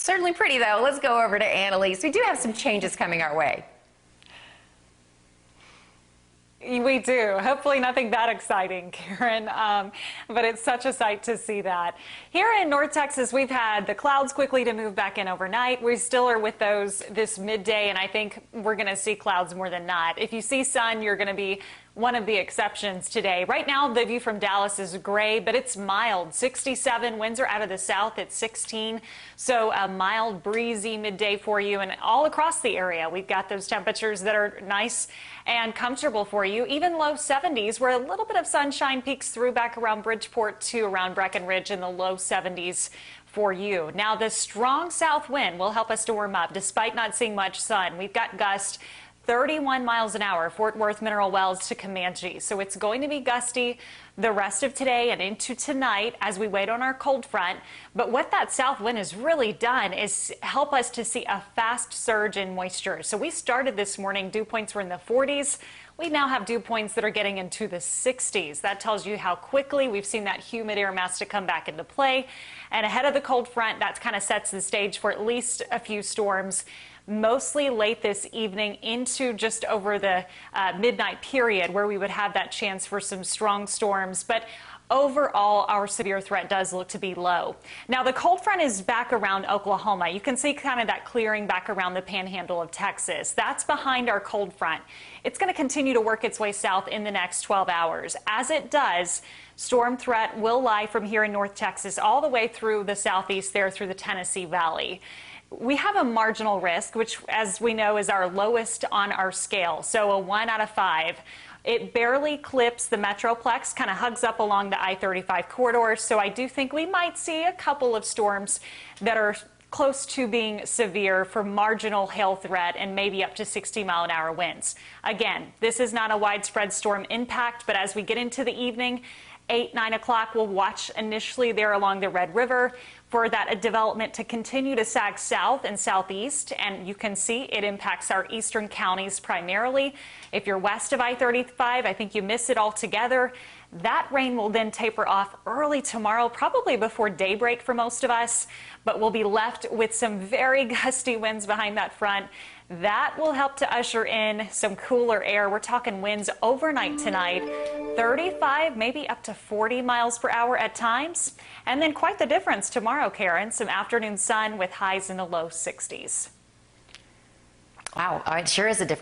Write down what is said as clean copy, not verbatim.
Certainly pretty, though. Let's go over to Annalise. We do have some changes coming our way. We do. Hopefully nothing that exciting, Karen, but it's such a sight to see that. Here in North Texas, we've had the clouds quickly to move back in overnight. We still are with those this midday, and I think we're going to see clouds more than not. If you see sun, you're going to be one of the exceptions today. Right now, the view from Dallas is gray, but it's mild. 67, winds are out of the south at 16. So a mild, breezy midday for you. And all across the area, we've got those temperatures that are nice and comfortable for you. Even low 70s, where a little bit of sunshine peeks through back around Bridgeport to around Breckenridge in the low 70s for you. Now, the strong south wind will help us to warm up despite not seeing much sun. We've got gusts 31 miles an hour, Fort Worth, Mineral Wells to Comanche. So it's going to be gusty the rest of today and into tonight as we wait on our cold front. But what that south wind has really done is help us to see a fast surge in moisture. So we started this morning, dew points were in the 40s. We now have dew points that are getting into the 60s. That tells you how quickly we've seen that humid air mass to come back into play. And ahead of the cold front, that kind of sets the stage for at least a few storms, mostly late this evening into just over the midnight period, where we would have that chance for some strong storms. But overall, our severe threat does look to be low. Now, the cold front is back around Oklahoma. You can see kind of that clearing back around the panhandle of Texas. That's behind our cold front. It's going to continue to work its way south in the next 12 hours. As it does, storm threat will lie from here in North Texas all the way through the southeast there through the Tennessee Valley. We have a marginal risk, which, as we know, is our lowest on our scale, so a 1 out of 5. It barely clips the Metroplex, kind of hugs up along the I-35 corridor, so I do think we might see a couple of storms that are close to being severe for marginal hail threat and maybe up to 60-mile-an-hour winds. Again, this is not a widespread storm impact, but as we get into the evening, 8, 9 o'clock, we'll watch initially there along the Red River for that development to continue to sag south and southeast. And you can see it impacts our eastern counties primarily. If you're west of I-35, I think you miss it altogether. That rain will then taper off early tomorrow, probably before daybreak for most of us, but we'll be left with some very gusty winds behind that front. That will help to usher in some cooler air. We're talking winds overnight tonight, 35, maybe up to 40 miles per hour at times. And then quite the difference tomorrow, Karen. Some afternoon sun with highs in the low 60s. Wow, it sure is a difference.